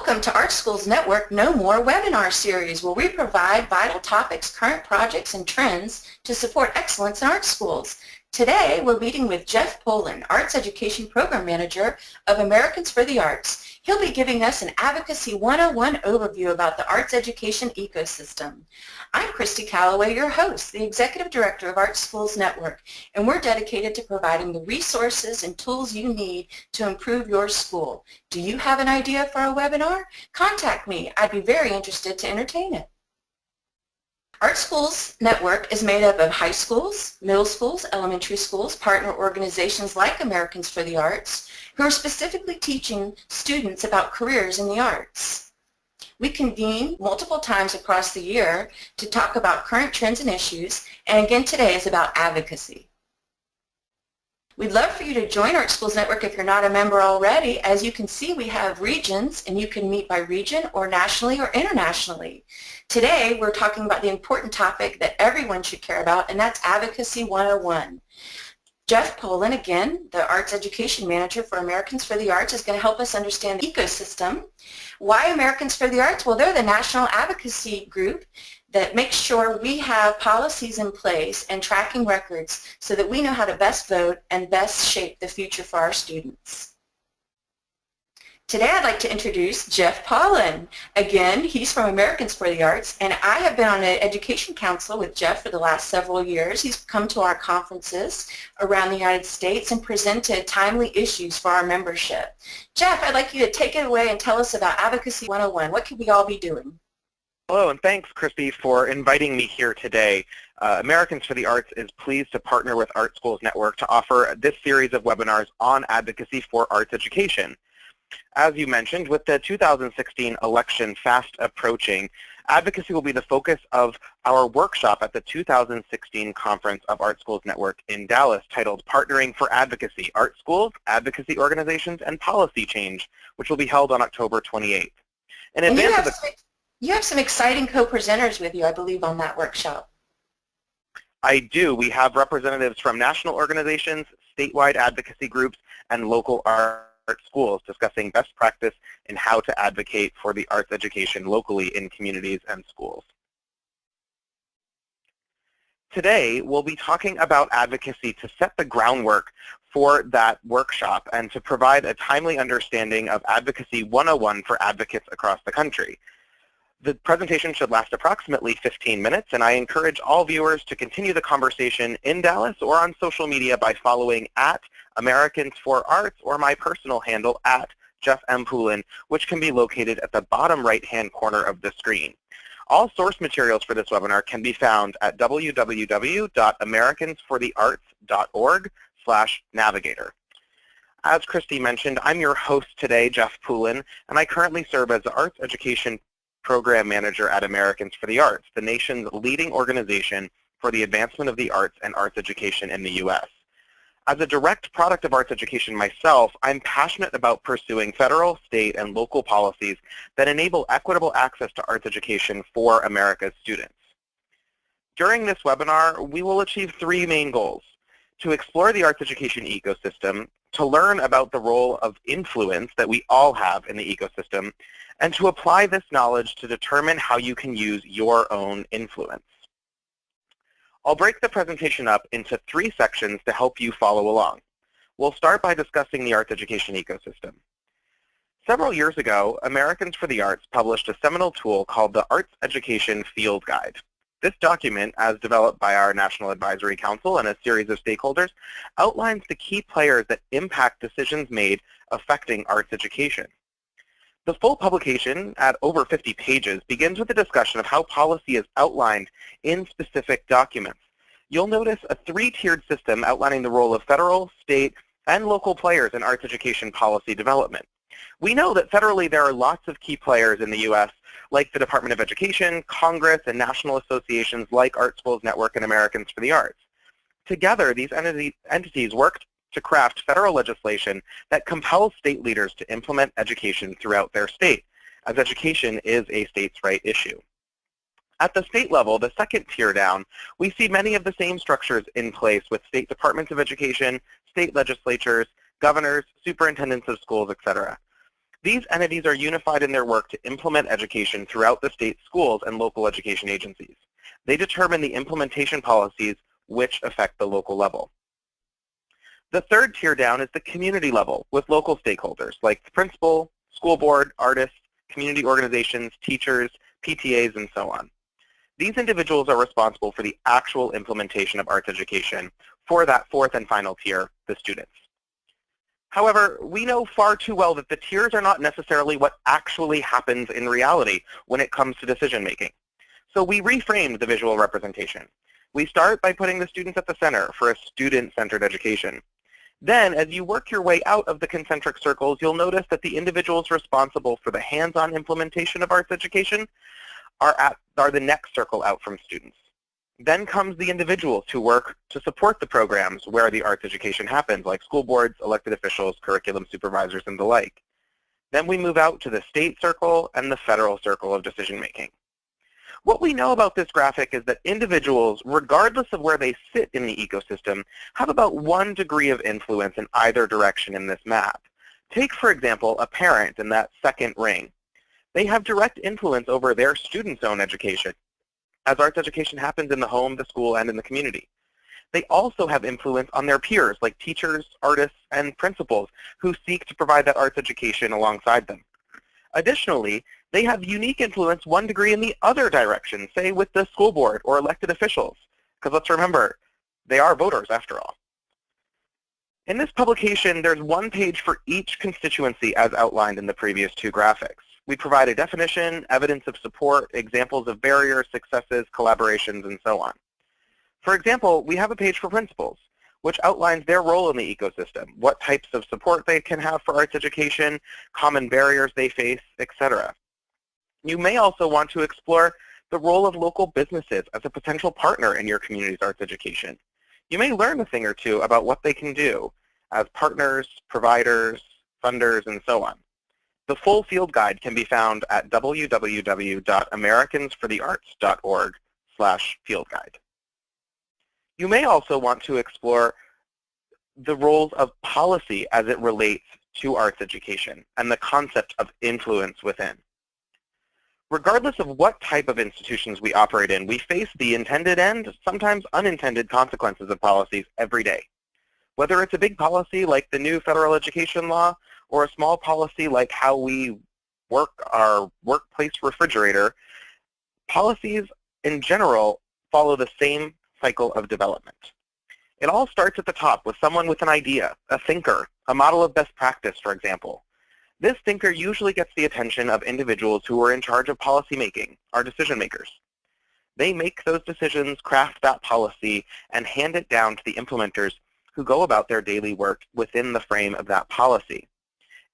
Welcome to Art Schools Network No More webinar series, where we provide vital topics, current projects, and trends to support excellence in art schools. Today, we're meeting with Jeff Poland, Arts Education Program Manager of Americans for the Arts. He'll be giving us an Advocacy 101 overview about the arts education ecosystem. I'm Christy Calloway, your host, the Executive Director of Art Schools Network, and we're dedicated to providing the resources and tools you need to improve your school. Do you have an idea for a webinar? Contact me. I'd be very interested to entertain it. Art Schools Network is made up of high schools, middle schools, elementary schools, partner organizations like Americans for the Arts, who are specifically teaching students about careers in the arts. We convene multiple times across the year to talk about current trends and issues, and again today is about advocacy. We'd love for you to join Art Schools Network if you're not a member already. As you can see, we have regions, and you can meet by region or nationally or internationally. Today, we're talking about the important topic that everyone should care about, and that's Advocacy 101. Jeff Poland, again, the Arts Education Manager for Americans for the Arts, is going to help us understand the ecosystem. Why Americans for the Arts? Well, they're the national advocacy group that makes sure we have policies in place and tracking records so that we know how to best vote and best shape the future for our students. Today I'd like to introduce Jeff Poland. Again, he's from Americans for the Arts, and I have been on an education council with Jeff for the last several years. He's come to our conferences around the United States and presented timely issues for our membership. Jeff, I'd like you to take it away and tell us about Advocacy 101. What could we all be doing? Hello, and thanks, Christy, for inviting me here today. Americans for the Arts is pleased to partner with Art Schools Network to offer this series of webinars on advocacy for arts education. As you mentioned, with the 2016 election fast approaching, advocacy will be the focus of our workshop at the 2016 Conference of Art Schools Network in Dallas, titled Partnering for Advocacy, Art Schools, Advocacy Organizations, and Policy Change, which will be held on October 28th. You have some exciting co-presenters with you, I believe, on that workshop. I do. We have representatives from national organizations, statewide advocacy groups, and local art schools discussing best practice in how to advocate for the arts education locally in communities and schools. Today, we'll be talking about advocacy to set the groundwork for that workshop and to provide a timely understanding of Advocacy 101 for advocates across the country. The presentation should last approximately 15 minutes, and I encourage all viewers to continue the conversation in Dallas or on social media by following @Americans for Arts or my personal handle @Jeff M. Poland, which can be located at the bottom right-hand corner of the screen. All source materials for this webinar can be found at www.americansforthearts.org/navigator. As Christy mentioned, I'm your host today, Jeff Poland, and I currently serve as the Arts Education Program Manager at Americans for the Arts, the nation's leading organization for the advancement of the arts and arts education in the U.S. As a direct product of arts education myself, I'm passionate about pursuing federal, state, and local policies that enable equitable access to arts education for America's students. During this webinar, we will achieve three main goals: to explore the arts education ecosystem, to learn about the role of influence that we all have in the ecosystem, and to apply this knowledge to determine how you can use your own influence. I'll break the presentation up into three sections to help you follow along. We'll start by discussing the arts education ecosystem. Several years ago, Americans for the Arts published a seminal tool called the Arts Education Field Guide. This document, as developed by our National Advisory Council and a series of stakeholders, outlines the key players that impact decisions made affecting arts education. The full publication, at over 50 pages, begins with a discussion of how policy is outlined in specific documents. You'll notice a three-tiered system outlining the role of federal, state, and local players in arts education policy development. We know that federally there are lots of key players in the U.S., like the Department of Education, Congress, and national associations like Art Schools Network and Americans for the Arts. Together, these entities worked to craft federal legislation that compels state leaders to implement education throughout their state, as education is a states' right issue. At the state level, the second tier down, we see many of the same structures in place with state departments of education, state legislatures, governors, superintendents of schools, etc. These entities are unified in their work to implement education throughout the state schools and local education agencies. They determine the implementation policies which affect the local level. The third tier down is the community level with local stakeholders like the principal, school board, artists, community organizations, teachers, PTAs, and so on. These individuals are responsible for the actual implementation of arts education for that fourth and final tier, the students. However, we know far too well that the tiers are not necessarily what actually happens in reality when it comes to decision making. So we reframed the visual representation. We start by putting the students at the center for a student-centered education. Then, as you work your way out of the concentric circles, you'll notice that the individuals responsible for the hands-on implementation of arts education are the next circle out from students. Then comes the individuals who work to support the programs where the arts education happens, like school boards, elected officials, curriculum supervisors, and the like. Then we move out to the state circle and the federal circle of decision-making. What we know about this graphic is that individuals, regardless of where they sit in the ecosystem, have about 1 degree of influence in either direction in this map. Take, for example, a parent in that second ring. They have direct influence over their students' own education, as arts education happens in the home, the school, and in the community. They also have influence on their peers, like teachers, artists, and principals, who seek to provide that arts education alongside them. Additionally, they have unique influence 1 degree in the other direction, say with the school board or elected officials, because let's remember, they are voters after all. In this publication, there's 1 page for each constituency as outlined in the previous 2 graphics. We provide a definition, evidence of support, examples of barriers, successes, collaborations, and so on. For example, we have a page for principals, which outlines their role in the ecosystem, what types of support they can have for arts education, common barriers they face, etc. You may also want to explore the role of local businesses as a potential partner in your community's arts education. You may learn a thing or two about what they can do as partners, providers, funders, and so on. The full field guide can be found at www.americansforthearts.org/fieldguide. You may also want to explore the roles of policy as it relates to arts education and the concept of influence within. Regardless of what type of institutions we operate in, we face the intended and sometimes unintended consequences of policies every day. Whether it's a big policy like the new federal education law or a small policy like how we work our workplace refrigerator, policies in general follow the same cycle of development. It all starts at the top with someone with an idea, a thinker, a model of best practice, for example. This thinker usually gets the attention of individuals who are in charge of policy making, our decision makers. They make those decisions, craft that policy, and hand it down to the implementers who go about their daily work within the frame of that policy.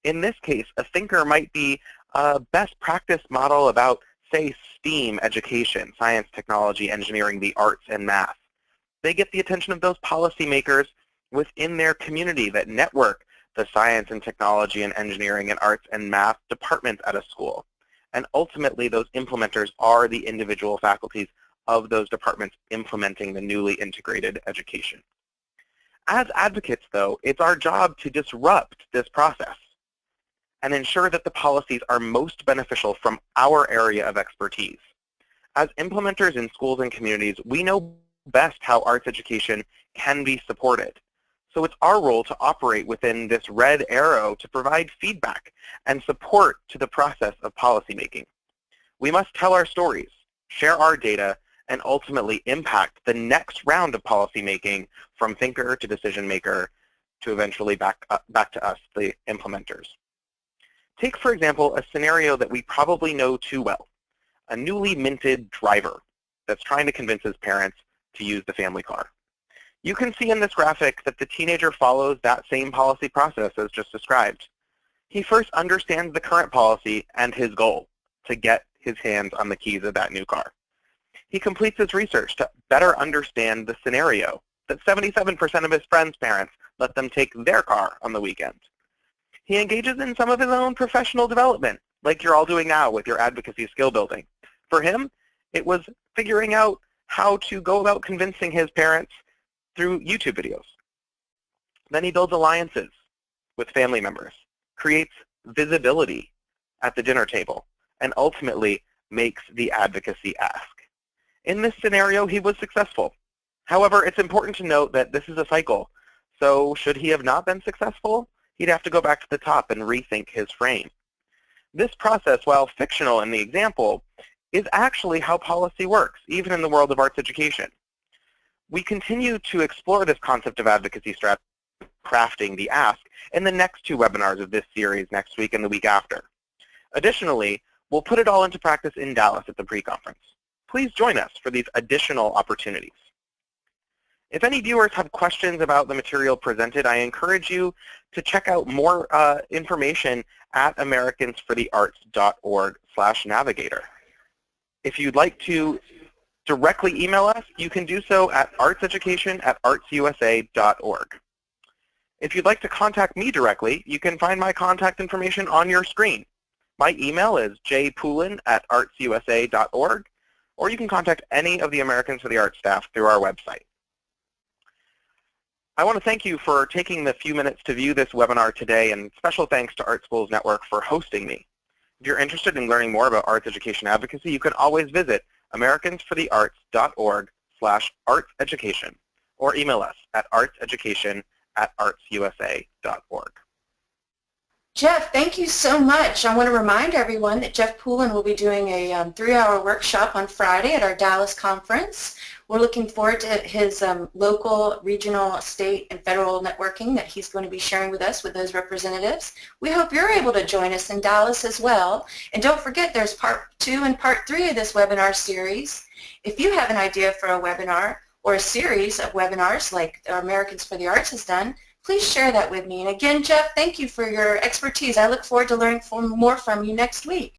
In this case, a thinker might be a best practice model about, say, STEAM education, science, technology, engineering, the arts, and math. They get the attention of those policymakers within their community that network the science and technology and engineering and arts and math departments at a school. And ultimately, those implementers are the individual faculties of those departments implementing the newly integrated education. As advocates, though, it's our job to disrupt this process and ensure that the policies are most beneficial from our area of expertise. As implementers in schools and communities, we know best how arts education can be supported. So it's our role to operate within this red arrow to provide feedback and support to the process of policymaking. We must tell our stories, share our data, and ultimately impact the next round of policymaking from thinker to decision maker to eventually back to us, the implementers. Take, for example, a scenario that we probably know too well, a newly minted driver that's trying to convince his parents to use the family car. You can see in this graphic that the teenager follows that same policy process as just described. He first understands the current policy and his goal, to get his hands on the keys of that new car. He completes his research to better understand the scenario that 77% of his friends' parents let them take their car on the weekend. He engages in some of his own professional development, like you're all doing now with your advocacy skill building. For him, it was figuring out how to go about convincing his parents through YouTube videos. Then he builds alliances with family members, creates visibility at the dinner table, and ultimately makes the advocacy ask. In this scenario, he was successful. However, it's important to note that this is a cycle. So should he have not been successful, he'd have to go back to the top and rethink his frame. This process, while fictional in the example, is actually how policy works, even in the world of arts education. We continue to explore this concept of advocacy strategy, crafting the ask, in the next 2 webinars of this series next week and the week after. Additionally, we'll put it all into practice in Dallas at the pre-conference. Please join us for these additional opportunities. If any viewers have questions about the material presented, I encourage you to check out more information at americansforthearts.org/navigator. If you'd like to directly email us, you can do so at artseducation@artsusa.org. If you'd like to contact me directly, you can find my contact information on your screen. My email is jpoulin@artsusa.org, or you can contact any of the Americans for the Arts staff through our website. I want to thank you for taking the few minutes to view this webinar today, and special thanks to Art Schools Network for hosting me. If you're interested in learning more about arts education advocacy, you can always visit americansforthearts.org/artseducation or email us at artseducation@artsusa.org. Jeff, thank you so much. I want to remind everyone that Jeff Poulin will be doing a 3-hour workshop on Friday at our Dallas conference. We're looking forward to his local, regional, state, and federal networking that he's going to be sharing with us with those representatives. We hope you're able to join us in Dallas as well. And don't forget, there's part 2 and part 3 of this webinar series. If you have an idea for a webinar or a series of webinars like Americans for the Arts has done, please share that with me. And again, Jeff, thank you for your expertise. I look forward to learning more from you next week.